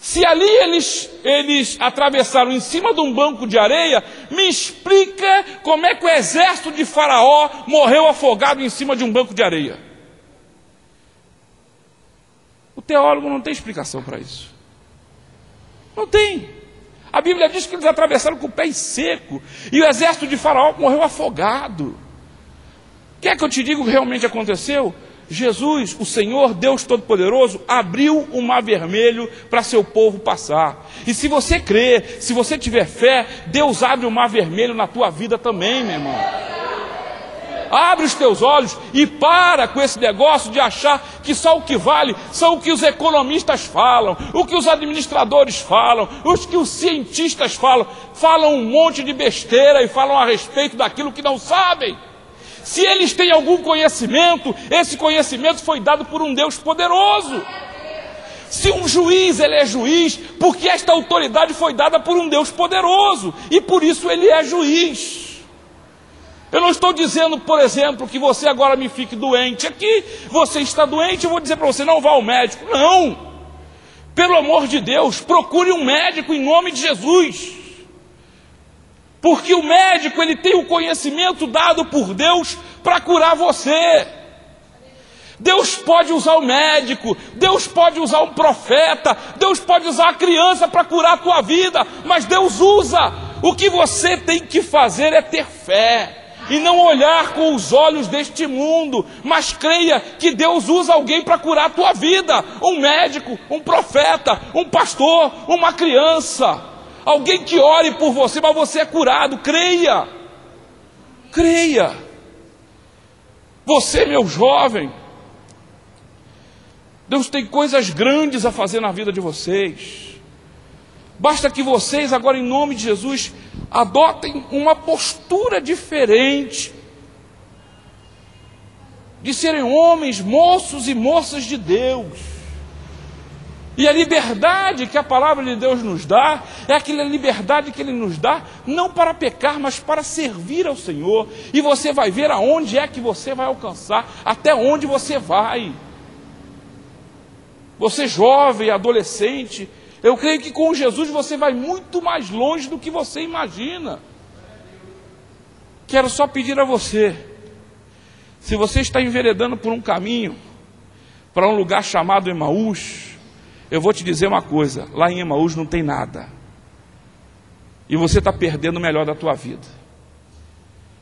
Se ali eles atravessaram em cima de um banco de areia, me explica como é que o exército de Faraó morreu afogado em cima de um banco de areia. O teólogo não tem explicação para isso. Não tem. A Bíblia diz que eles atravessaram com o pé seco e o exército de Faraó morreu afogado. Quer que eu te diga o que realmente aconteceu? Jesus, o Senhor, Deus Todo-Poderoso, abriu o Mar Vermelho para seu povo passar. E se você crer, se você tiver fé, Deus abre o Mar Vermelho na tua vida também, meu irmão. Abre os teus olhos e para com esse negócio de achar que só o que vale são o que os economistas falam, o que os administradores falam, os que os cientistas falam. Falam um monte de besteira e falam a respeito daquilo que não sabem. Se eles têm algum conhecimento, esse conhecimento foi dado por um Deus poderoso. Se um juiz, ele é juiz, porque esta autoridade foi dada por um Deus poderoso, e por isso ele é juiz. Eu não estou dizendo, por exemplo, que você agora me fique doente aqui, você está doente, eu vou dizer para você, não vá ao médico. Não! Pelo amor de Deus, procure um médico em nome de Jesus. Porque o médico, ele tem o conhecimento dado por Deus para curar você. Deus pode usar o médico, Deus pode usar um profeta, Deus pode usar a criança para curar a tua vida, mas Deus usa. O que você tem que fazer é ter fé. E não olhar com os olhos deste mundo, mas creia que Deus usa alguém para curar a tua vida. Um médico, um profeta, um pastor, uma criança. Alguém que ore por você, mas você é curado. Creia. Creia. Você, meu jovem, Deus tem coisas grandes a fazer na vida de vocês. Basta que vocês, agora em nome de Jesus, adotem uma postura diferente, de serem homens, moços e moças de Deus. E a liberdade que a palavra de Deus nos dá, é aquela liberdade que Ele nos dá, não para pecar, mas para servir ao Senhor. E você vai ver aonde é que você vai alcançar, até onde você vai. Você jovem, adolescente, eu creio que com Jesus você vai muito mais longe do que você imagina. Quero só pedir a você, se você está enveredando por um caminho, para um lugar chamado Emaús, eu vou te dizer uma coisa, lá em Emaús não tem nada. E você está perdendo o melhor da tua vida.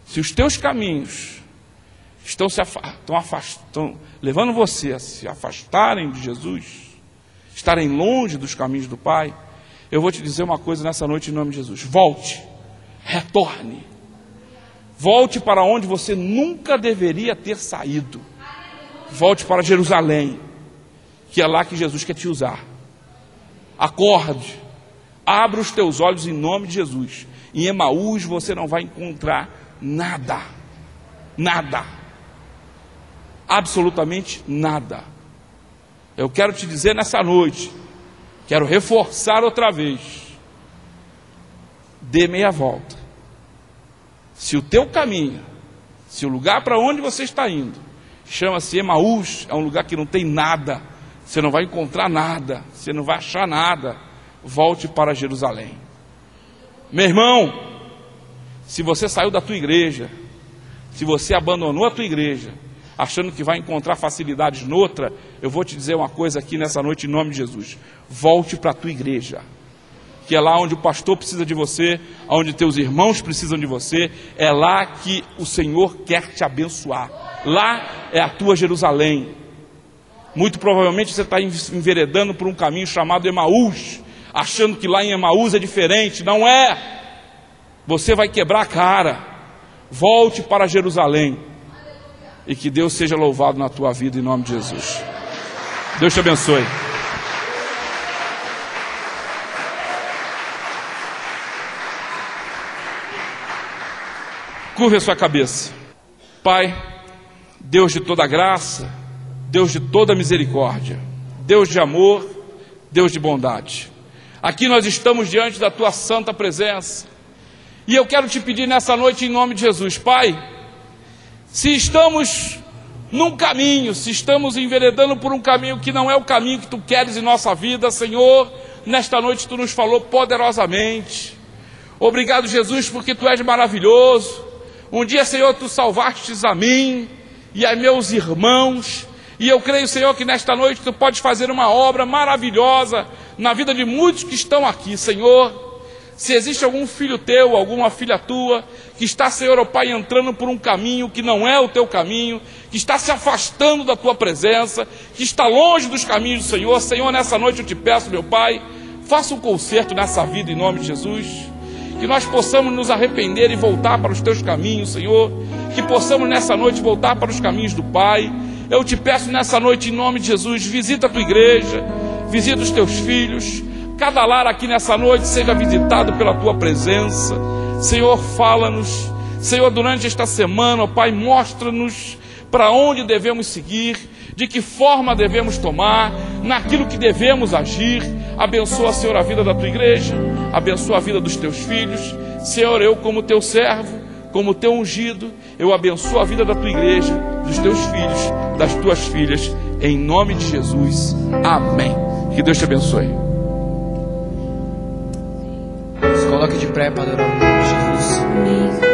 Se os teus caminhos estão levando você a se afastarem de Jesus, estarem longe dos caminhos do Pai, eu vou te dizer uma coisa nessa noite em nome de Jesus. Volte, retorne. Volte para onde você nunca deveria ter saído. Volte para Jerusalém, que é lá que Jesus quer te usar. Acorde, abra os teus olhos em nome de Jesus. Em Emaús você não vai encontrar nada. Nada. Absolutamente nada. Eu quero te dizer nessa noite, quero reforçar outra vez, dê meia volta. Se o teu caminho, se o lugar para onde você está indo, chama-se Emaús, é um lugar que não tem nada, você não vai encontrar nada, você não vai achar nada, volte para Jerusalém. Meu irmão, se você saiu da tua igreja, se você abandonou a tua igreja, achando que vai encontrar facilidades noutra, eu vou te dizer uma coisa aqui nessa noite em nome de Jesus. Volte para a tua igreja, que é lá onde o pastor precisa de você, onde teus irmãos precisam de você, é lá que o Senhor quer te abençoar. Lá é a tua Jerusalém. Muito provavelmente você está enveredando por um caminho chamado Emaús, achando que lá em Emaús é diferente. Não é. Você vai quebrar a cara. Volte para Jerusalém. e que Deus seja louvado na tua vida em nome de Jesus. Deus te abençoe. Curve a sua cabeça. Pai, Deus de toda graça, Deus de toda misericórdia, Deus de amor, Deus de bondade, aqui nós estamos diante da tua santa presença, e eu quero te pedir nessa noite em nome de Jesus, Pai, se estamos num caminho, se estamos enveredando por um caminho que não é o caminho que tu queres em nossa vida, Senhor, nesta noite tu nos falou poderosamente. Obrigado, Jesus, porque tu és maravilhoso. Um dia, Senhor, tu salvastes a mim e a meus irmãos, e eu creio, Senhor, que nesta noite tu podes fazer uma obra maravilhosa na vida de muitos que estão aqui, Senhor. Se existe algum filho teu, alguma filha tua, que está, Senhor, ó Pai, entrando por um caminho que não é o teu caminho, que está se afastando da tua presença, que está longe dos caminhos do Senhor, Senhor, nessa noite eu te peço, meu Pai, faça um conserto nessa vida em nome de Jesus, que nós possamos nos arrepender e voltar para os teus caminhos, Senhor, que possamos nessa noite voltar para os caminhos do Pai. Eu te peço nessa noite em nome de Jesus, visita a tua igreja, visita os teus filhos, cada lar aqui nessa noite seja visitado pela tua presença. Senhor, fala-nos, Senhor, durante esta semana, ó Pai, mostra-nos para onde devemos seguir, de que forma devemos tomar, naquilo que devemos agir. Abençoa, Senhor, a vida da tua igreja, abençoa a vida dos teus filhos. Senhor, eu como teu servo, como teu ungido, eu abençoo a vida da tua igreja, dos teus filhos, das tuas filhas, em nome de Jesus, amém. Que Deus te abençoe. Se coloque de pé para adorar o nome de Jesus.